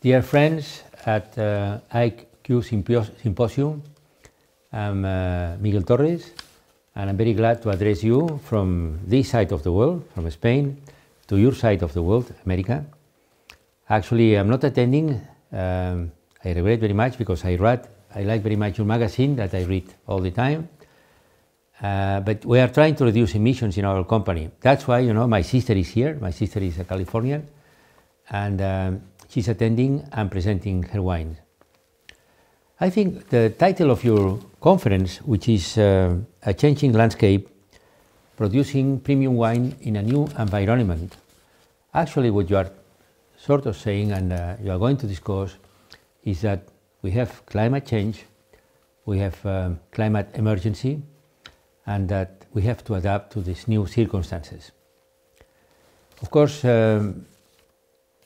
Dear friends at IQ Symposium, I'm Miguel Torres, and I'm very glad to address you from this side of the world, from Spain, to your side of the world, America. Actually, I'm not attending. I regret very much because I like very much your magazine that I read all the time. But we are trying to reduce emissions in our company. That's why, my sister is here. My sister is a Californian, and she's attending and presenting her wine. I think the title of your conference, which is A Changing Landscape, Producing Premium Wine in a New Environment, actually what you are sort of saying and you are going to discuss is that we have climate change, we have climate emergency, and that we have to adapt to these new circumstances. Of course,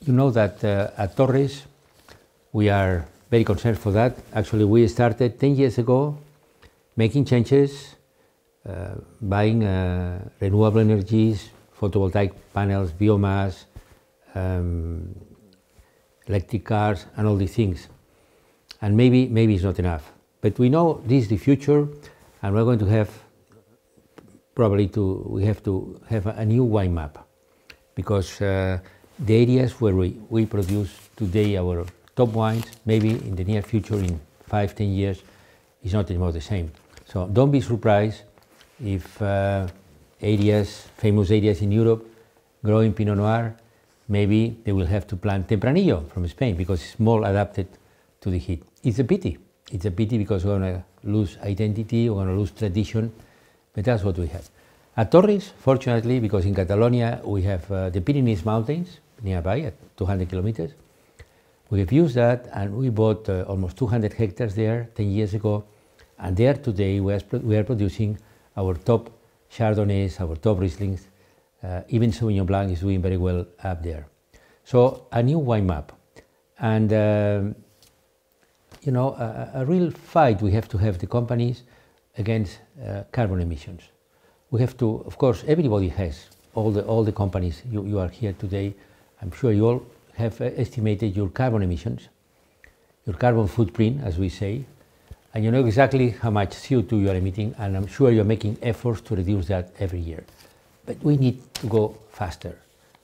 you know that at Torres we are very concerned for that. Actually, we started 10 years ago making changes, buying renewable energies, photovoltaic panels, biomass, electric cars, and all these things. And maybe it's not enough. But we know this is the future, and we're going to have we have to have a new wine map, because the areas where we produce today our top wines, maybe in the near future, in 5-10 years, is not anymore the same. So don't be surprised if famous areas in Europe growing Pinot Noir, maybe they will have to plant Tempranillo from Spain because it's more adapted to the heat. It's a pity. It's a pity because we're going to lose identity, we're going to lose tradition, but that's what we have. At Torres, fortunately, because in Catalonia we have the Pyrenees Mountains nearby at 200 kilometers, we have used that and we bought almost 200 hectares there 10 years ago, and there today we are producing our top Chardonnays, our top Rieslings, even Sauvignon Blanc is doing very well up there. So a new wine map, and a real fight we have to have the companies against carbon emissions. We have to, of course, everybody has, all the companies, you are here today, I'm sure you all have estimated your carbon emissions, your carbon footprint, as we say, and you know exactly how much CO2 you are emitting, and I'm sure you're making efforts to reduce that every year. But we need to go faster.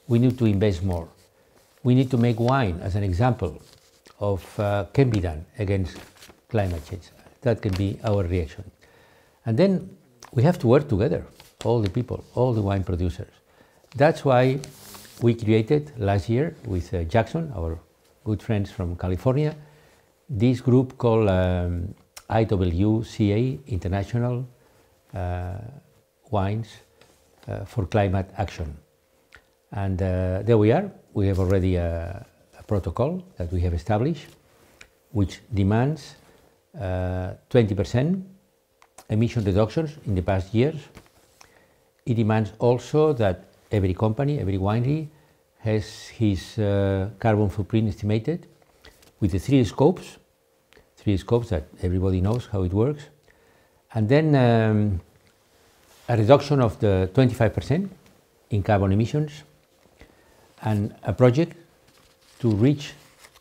We need to invest more. We need to make wine as an example of can be done against climate change. That can be our reaction. And then we have to work together, all the people, all the wine producers. That's why we created last year with Jackson, our good friends from California, this group called IWCA, International Wines for Climate Action. And there we are. We have already a protocol that we have established, which demands 20% emission reductions in the past years. It demands also that every company, every winery has his carbon footprint estimated with the three scopes that everybody knows how it works. And then a reduction of the 25% in carbon emissions, and a project to reach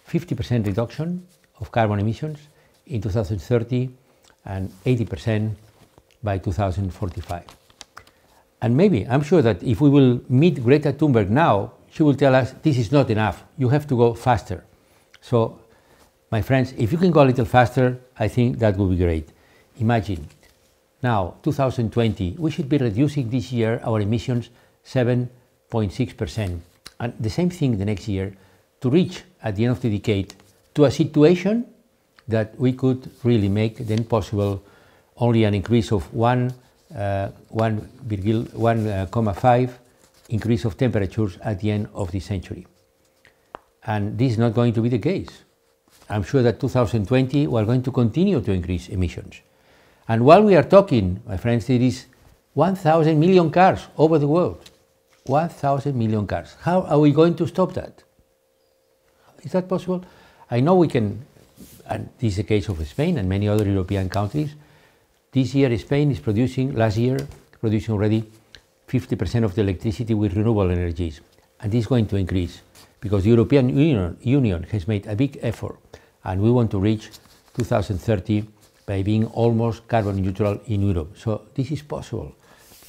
50% reduction of carbon emissions in 2030 and 80% by 2045. And maybe, I'm sure that if we will meet Greta Thunberg now, she will tell us this is not enough, you have to go faster. So, my friends, if you can go a little faster, I think that would be great. Imagine, now, 2020, we should be reducing this year our emissions 7.6%. And the same thing the next year, to reach at the end of the decade to a situation that we could really make then possible only an increase of 1.5 increase of temperatures at the end of the century. And this is not going to be the case. I'm sure that 2020 we are going to continue to increase emissions. And while we are talking, my friends, there is 1,000 million cars over the world. 1,000 million cars. How are we going to stop that? Is that possible? I know we can, and this is the case of Spain and many other European countries. This year Spain is last year producing already 50% of the electricity with renewable energies. And this is going to increase. because the European Union has made a big effort, and we want to reach 2030 by being almost carbon neutral in Europe. So this is possible,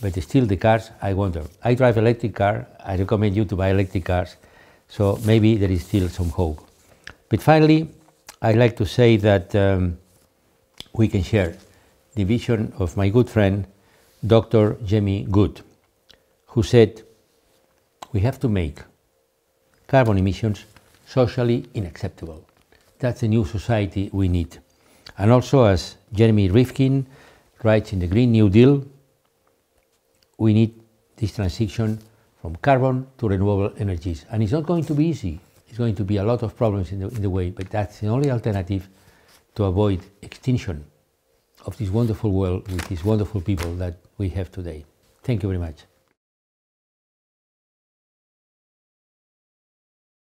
but still the cars, I wonder. I drive electric car, I recommend you to buy electric cars, so maybe there is still some hope. But finally, I'd like to say that we can share the vision of my good friend, Dr. Jamie Good, who said, we have to make carbon emissions socially unacceptable. That's the new society we need. And also, as Jeremy Rifkin writes in the Green New Deal, we need this transition from carbon to renewable energies. And it's not going to be easy. It's going to be a lot of problems in the way, but that's the only alternative to avoid extinction of this wonderful world with these wonderful people that we have today. Thank you very much.